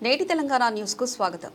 నేటి తెలంగాణ న్యూస్ కు స్వాగతం.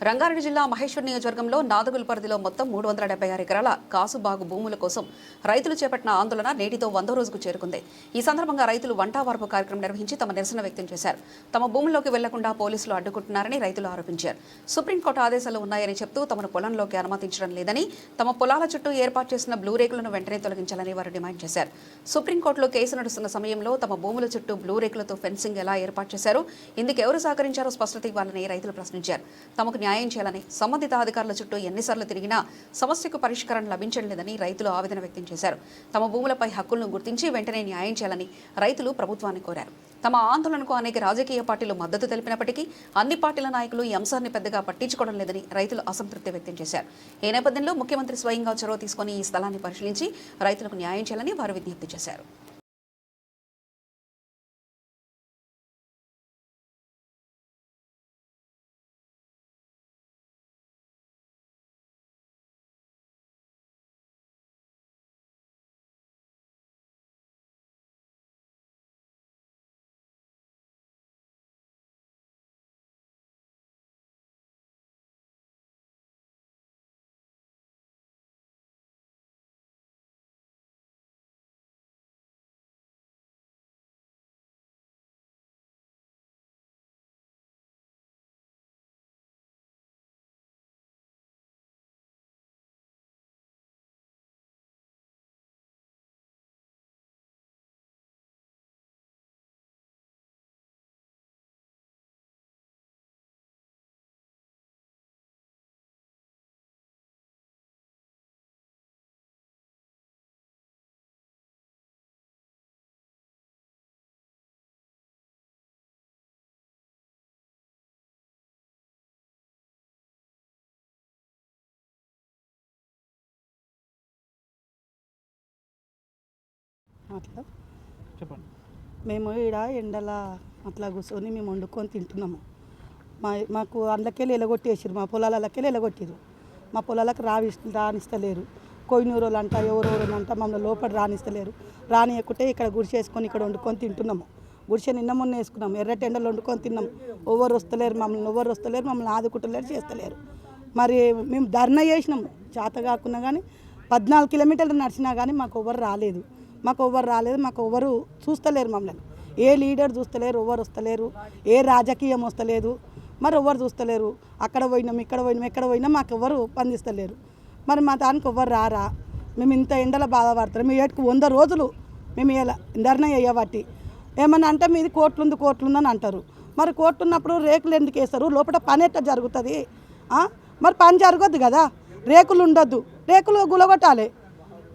రంగారెడ్డి జిల్లా మహేశ్వర్ నియోజకవర్గంలో నాదగుల్ పరిధిలో మొత్తం 376 ఎకరాల కాసుబాగు భూముల కోసం రైతులు చేపట్టిన ఆందోళన నేటితో 100వ రోజుకు చేరుకుంది. ఈ సందర్భంగా రైతులు వంటావార్పు కార్యక్రమం నిర్వహించి తమ నిరసన వ్యక్తం చేశారు. తమ భూముల్లోకి వెళ్లకుండా పోలీసులు అడ్డుకుంటున్నారని రైతులు ఆరోపించారు. సుప్రీంకోర్టు ఆదేశాలు ఉన్నాయని చెప్తూ తమను పొలంలోకి అనుమతించడం లేదని, తమ పొలాల చుట్టూ ఏర్పాటు చేసిన బ్లూ రేకులను వెంటనే తొలగించాలని వారు డిమాండ్ చేశారు. సుప్రీంకోర్టులో కేసు నడుస్తున్న సమయంలో తమ భూముల చుట్టూ బ్లూ రేకులతో ఫెన్సింగ్ ఎలా ఏర్పాటు చేశారు, ఇందుకు ఎవరు సహకరించారో స్పష్టత ఇవ్వాలని రైతులు ప్రశ్నించారు. తమకు న్యాయం చేయాలని, సంబంధిత అధికారుల చుట్టూ ఎన్నిసార్లు తిరిగినా సమస్యకు పరిష్కారం లభించడం లేదని రైతులు ఆవేదన వ్యక్తం చేశారు. తమ భూములపై హక్కులను గుర్తించి వెంటనే న్యాయం చేయాలని రైతులు ప్రభుత్వాన్ని కోరారు. తమ ఆందోళనకు అనేక రాజకీయ పార్టీలు మద్దతు తెలిపినప్పటికీ అన్ని పార్టీల నాయకులు ఈ అంశాన్ని పెద్దగా పట్టించుకోవడం లేదని రైతులు అసంతృప్తి వ్యక్తం చేశారు. ఈ నేపథ్యంలో ముఖ్యమంత్రి స్వయంగా చొరవ తీసుకుని ఈ స్థలాన్ని పరిశీలించి రైతులకు న్యాయం చేయాలని వారు విజ్ఞప్తి చేశారు. అట్లా చెప్పండి. మేము ఈడ ఎండల అట్లా కూర్చొని మేము వండుకొని తింటున్నాము. మాకు అందులోకెళ్ళి ఎలగొట్టేసారు, మా పొలాలకెళ్ళి ఎలగొట్టారు. మా పొలాలకు రానిస్తలేరు. కొయ్యూరోలు అంట, ఎవరెవరు అంట, మమ్మల్ని లోపల రానిస్తలేరు. రానియకుంటే ఇక్కడ గుడిసె వేసుకొని ఇక్కడ వండుకొని తింటున్నాము. గుడిసె నిన్న మొన్న వేసుకున్నాము, ఎర్రటి ఎండలు వండుకొని తిన్నాము. ఎవరు వస్తలేరు, మమ్మల్ని ఆదుకుంటలేరు, చేస్తలేరు. మరి మేము ధర్నా చేసినాము, చేత కాకున్నా కానీ 14 కిలోమీటర్లు నడిచినా కానీ మాకు ఎవరు రాలేదు. మాకు ఎవరు చూస్తలేరు మమ్మల్ని. ఏ లీడర్ చూస్తలేరు, ఎవరు వస్తలేరు, ఏ రాజకీయం వస్తలేదు, మరి ఎవరు చూస్తలేరు. అక్కడ పోయినాం, ఇక్కడ పోయినాం, ఎక్కడ పోయినా మాకు ఎవరు స్పందిస్తలేరు. మరి మా దానికి ఎవరు రారా? మేము ఇంత ఎండలో బాధపడతాం. మీ ఏటుకు 100 రోజులు మేము ఇలా ధర్నా చేయబట్టి ఏమన్నా అంటే మీది కోట్లుందని అంటారు. మరి కోర్టు ఉన్నప్పుడు రేకులు ఎందుకు వేస్తారు? లోపల పని ఎట్లా జరుగుతుంది? మరి పని జరగద్దు కదా, రేకులు ఉండొద్దు, రేకులు గులగొట్టాలి.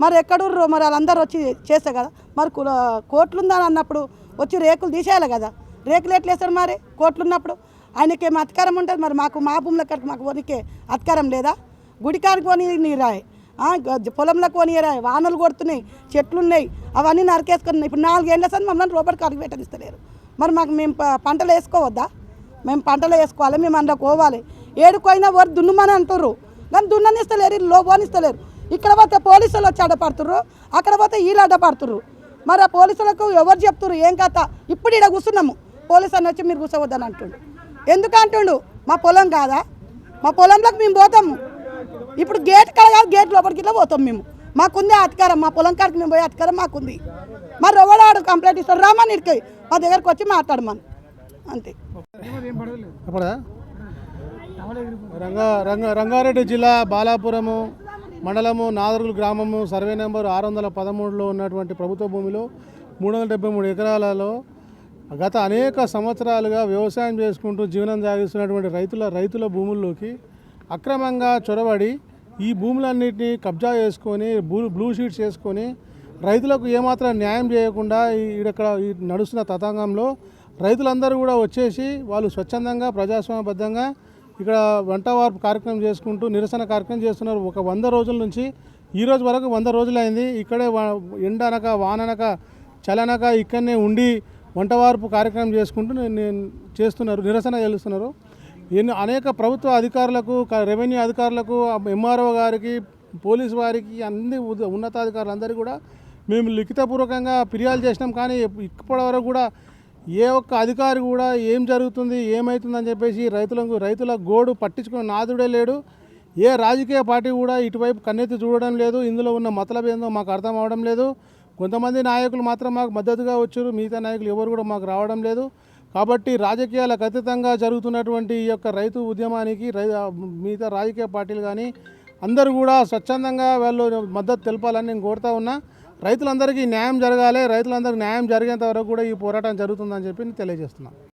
మరి ఎక్కడుర్రో మరి వాళ్ళందరూ వచ్చి చేస్తే కదా. మరి కోట్లుందని అన్నప్పుడు వచ్చి రేకులు తీసేయాలి కదా. రేకులు ఎట్లా వేస్తారు మరి కోట్లు ఉన్నప్పుడు? ఆయనకేమో అధికారం ఉంటుంది, మరి మాకు మా భూముల కడికి మాకు కొనికే అధికారం లేదా? గుడికానికి కొని నీరాయి, పొలంలో కొని రాయి, వానలు కొడుతున్నాయి, చెట్లు ఉన్నాయి, అవన్నీ నరికేసుకున్నాయి. ఇప్పుడు 4 ఏళ్ళ సార్ మమ్మల్ని రోబోట్ కాడికి పెట్టనిస్తలేరు. మరి మాకు మేము పంటలు వేసుకోవద్దా? మేము పంటలు వేసుకోవాలి, మేము అందులో పోవాలి. ఏడుకోయినా వారు దున్నుమని అంటారు, కానీ దున్ననిస్తలేరు, లోబోనిస్తలేరు. ఇక్కడ పోతే పోలీసులు వచ్చి అడ్డపడుతుర్రు, అక్కడ పోతే వీళ్ళు అడ్డపడుతుర్రు. మరి ఆ పోలీసులకు ఎవరు చెప్తుర్రు ఏం కథ? ఇప్పుడు ఇక్కడ కూర్చున్నాము, పోలీసు అని వచ్చి మీరు కూర్చోవద్దని అంటుండు. ఎందుకు అంటుండు? మా పొలం కాదా? మా పొలంలోకి మేము పోతాము. ఇప్పుడు గేట్ కాడ కాదు, గేట్ లోపలికి ఇట్లా పోతాం మేము. మాకుంది అధికారం, మా పొలం కాడికి మేము పోయే అధికారం మాకుంది. మరి ఎవడాడు కంప్లైంట్ ఇస్తారు, రామని ఇడికి మా దగ్గరకు వచ్చి మాట్లాడమని అంతే. రంగారెడ్డి జిల్లా బాలాపురము మండలము నాదరులు గ్రామము సర్వే నెంబర్ 613లో ఉన్నటువంటి ప్రభుత్వ భూమిలో 373 ఎకరాలలో గత అనేక సంవత్సరాలుగా వ్యవసాయం చేసుకుంటూ జీవనం సాగిస్తున్నటువంటి రైతుల భూముల్లోకి అక్రమంగా చొరబడి ఈ భూములన్నింటినీ కబ్జా చేసుకొని బ్లూ షీట్స్ చేసుకొని రైతులకు ఏమాత్రం న్యాయం చేయకుండా ఇక్కడ నడుస్తున్న తతంగంలో రైతులందరూ కూడా వచ్చేసి వాళ్ళు స్వచ్ఛందంగా ప్రజాస్వామ్యబద్ధంగా ఇక్కడ వంటవార్పు కార్యక్రమం చేసుకుంటూ నిరసన కార్యక్రమం చేస్తున్నారు. ఒక 100 రోజుల నుంచి ఈ రోజు వరకు 100 రోజులైంది. ఇక్కడే ఎండనక వాననక చలనక ఇక్కడనే ఉండి వంటవార్పు కార్యక్రమం చేసుకుంటూ చేస్తున్నారు, నిరసన చేస్తున్నారు. అనేక ప్రభుత్వ అధికారులకు, రెవెన్యూ అధికారులకు, ఎంఆర్ఓ గారికి, పోలీసు వారికి, అన్ని ఉన్నతాధికారులందరికీ కూడా మేము లిఖితపూర్వకంగా ఫిర్యాదు చేసినాం. కానీ ఇప్పటివరకు కూడా ఏ ఒక్క అధికారి కూడా ఏం జరుగుతుంది ఏమవుతుందని చెప్పేసి రైతుల గోడు పట్టించుకునే నాదుడే లేడు. ఏ రాజకీయ పార్టీ కూడా ఇటువైపు కన్నెత్తి చూడడం లేదు. ఇందులో ఉన్న మతలబ్ ఏందో మాకు అర్థం అవడం లేదు. కొంతమంది నాయకులు మాత్రం మాకు మద్దతుగా వచ్చారు, మిగతా నాయకులు ఎవరు కూడా మాకు రావడం లేదు. కాబట్టి రాజకీయాలకు అతీతంగా జరుగుతున్నటువంటి ఈ యొక్క రైతు ఉద్యమానికి మిగతా రాజకీయ పార్టీలు కానీ అందరూ కూడా స్వచ్ఛందంగా వాళ్ళు మద్దతు తెలపాలని నేను కోరుతా ఉన్నా. రైతులందరికీ న్యాయం జరగాలి. రైతులందరికీ న్యాయం జరిగేంత వరకు కూడా ఈ పోరాటం జరుగుతుందని చెప్పి నేను తెలియజేస్తున్నాను.